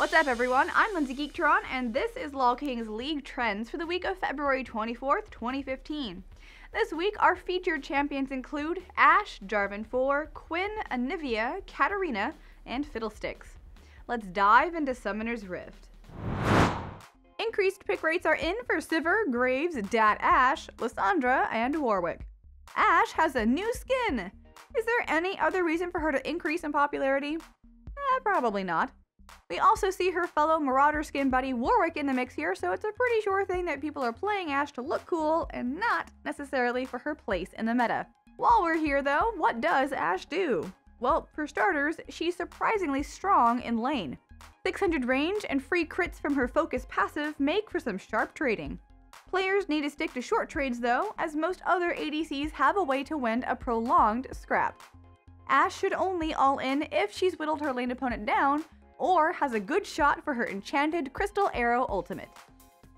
What's up everyone, I'm Lindsay Geektron, and this is LolKing's League Trends for the week of February 24th, 2015. This week, our featured champions include Ashe, Jarvan 4, Quinn, Anivia, Katarina, and Fiddlesticks. Let's dive into Summoner's Rift. Increased pick rates are in for Sivir, Graves, Dat Ashe, Lissandra, and Warwick. Ashe has a new skin! Is there any other reason for her to increase in popularity? Probably not. We also see her fellow Marauder skin buddy Warwick in the mix here, so it's a pretty sure thing that people are playing Ashe to look cool and not necessarily for her place in the meta. While we're here though, what does Ashe do? Well, for starters, she's surprisingly strong in lane. 600 range and free crits from her focus passive make for some sharp trading. Players need to stick to short trades though, as most other ADCs have a way to win a prolonged scrap. Ashe should only all in if she's whittled her lane opponent down, or has a good shot for her enchanted Crystal Arrow ultimate.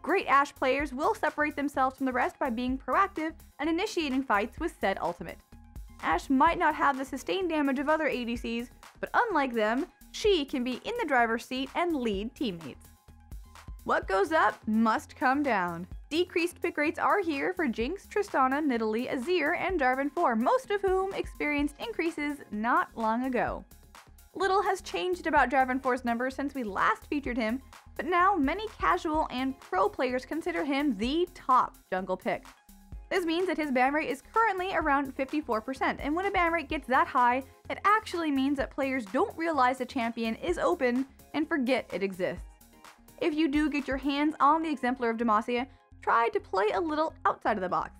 Great Ashe players will separate themselves from the rest by being proactive and initiating fights with said ultimate. Ashe might not have the sustained damage of other ADCs, but unlike them, she can be in the driver's seat and lead teammates. What goes up must come down. Decreased pick rates are here for Jinx, Tristana, Nidalee, Azir, and Jarvan 4, most of whom experienced increases not long ago. Little has changed about Jarvan 4's numbers since we last featured him, but now many casual and pro players consider him the top jungle pick. This means that his ban rate is currently around 54%, and when a ban rate gets that high, it actually means that players don't realize the champion is open and forget it exists. If you do get your hands on the Exemplar of Demacia, try to play a little outside of the box.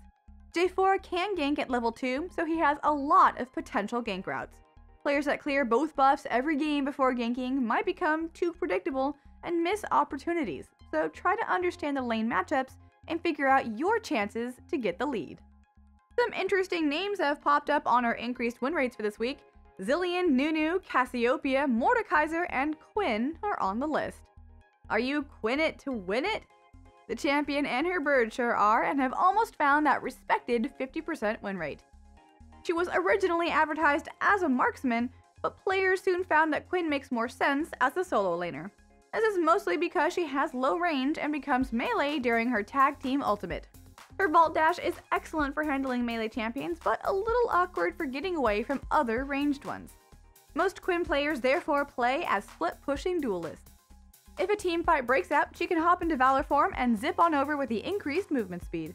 J4 can gank at level 2, so he has a lot of potential gank routes. Players that clear both buffs every game before ganking might become too predictable and miss opportunities, so try to understand the lane matchups and figure out your chances to get the lead. Some interesting names have popped up on our increased win rates for this week. Zillion, Nunu, Cassiopeia, Mordekaiser, and Quinn are on the list. Are you Quinn it to win it? The champion and her bird sure are, and have almost found that respected 50% win rate. She was originally advertised as a marksman, but players soon found that Quinn makes more sense as a solo laner. This is mostly because she has low range and becomes melee during her tag team ultimate. Her vault dash is excellent for handling melee champions, but a little awkward for getting away from other ranged ones. Most Quinn players therefore play as split-pushing duelists. If a team fight breaks out, she can hop into Valor form and zip on over with the increased movement speed.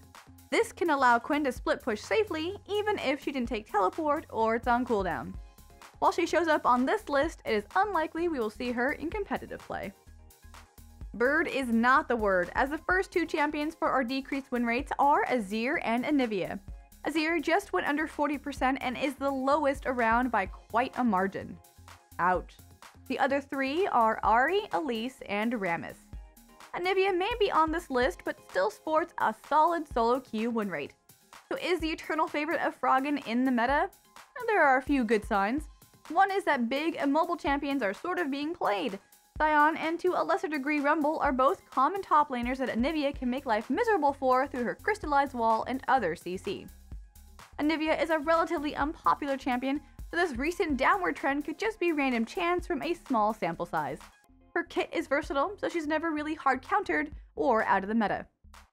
This can allow Quinn to split push safely, even if she didn't take teleport or it's on cooldown. While she shows up on this list, it is unlikely we will see her in competitive play. Bird is not the word, as the first two champions for our decreased win rates are Azir and Anivia. Azir just went under 40% and is the lowest around by quite a margin. Ouch. The other three are Ahri, Elise, and Rammus. Anivia may be on this list, but still sports a solid solo queue win rate. So is the eternal favorite of Froggen in the meta? There are a few good signs. One is that big and mobile champions are sort of being played. Sion and to a lesser degree Rumble are both common top laners that Anivia can make life miserable for through her crystallized wall and other CC. Anivia is a relatively unpopular champion, so this recent downward trend could just be random chance from a small sample size. Her kit is versatile, so she's never really hard countered or out of the meta.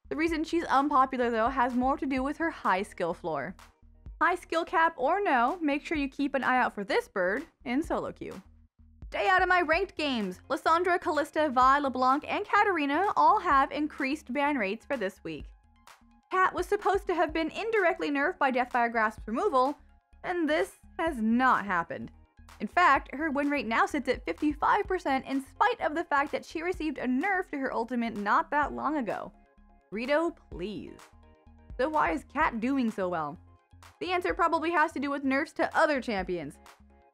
The reason she's unpopular though has more to do with her high skill floor. High skill cap or no, make sure you keep an eye out for this bird in solo queue. Stay out of my ranked games! Lissandra, Kalista, Vi, LeBlanc, and Katarina all have increased ban rates for this week. Cat was supposed to have been indirectly nerfed by Deathfire Grasp's removal, and this has not happened. In fact, her win rate now sits at 55% in spite of the fact that she received a nerf to her ultimate not that long ago. Rito, please. So why is Cat doing so well? The answer probably has to do with nerfs to other champions.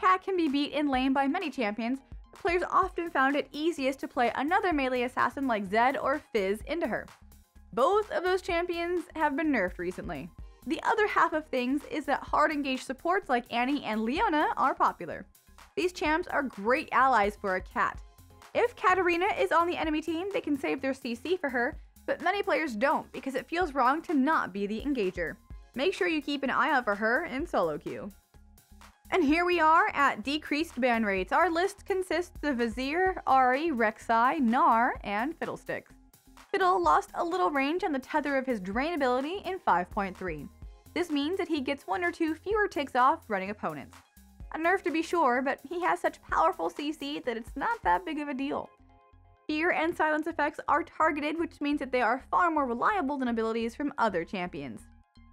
Cat can be beat in lane by many champions, but players often found it easiest to play another melee assassin like Zed or Fizz into her. Both of those champions have been nerfed recently. The other half of things is that hard engaged supports like Annie and Leona are popular. These champs are great allies for a Cat. If Katarina is on the enemy team, they can save their CC for her, but many players don't because it feels wrong to not be the engager. Make sure you keep an eye out for her in solo queue. And here we are at decreased ban rates. Our list consists of Vizier, Ari, Rek'Sai, Gnar, and Fiddlesticks. Fiddle lost a little range on the tether of his Drain ability in 5.3. This means that he gets 1 or 2 fewer ticks off running opponents. A nerf to be sure, but he has such powerful CC that it's not that big of a deal. Fear and silence effects are targeted, which means that they are far more reliable than abilities from other champions.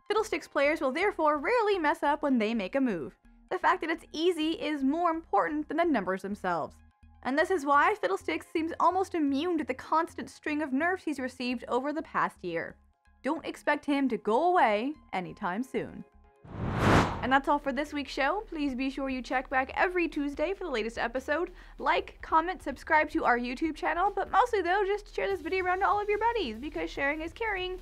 Fiddlesticks players will therefore rarely mess up when they make a move. The fact that it's easy is more important than the numbers themselves. And this is why Fiddlesticks seems almost immune to the constant string of nerfs he's received over the past year. Don't expect him to go away anytime soon. And that's all for this week's show. Please be sure you check back every Tuesday for the latest episode. Like, comment, subscribe to our YouTube channel, but mostly though, just share this video around to all of your buddies because sharing is caring.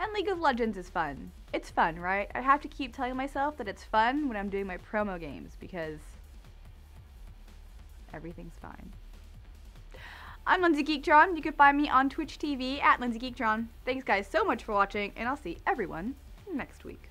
And League of Legends is fun. It's fun, right? I have to keep telling myself that it's fun when I'm doing my promo games because everything's fine. I'm Lindsay Geektron. You can find me on Twitch TV at Lindsay Geektron. Thanks guys so much for watching, and I'll see everyone next week.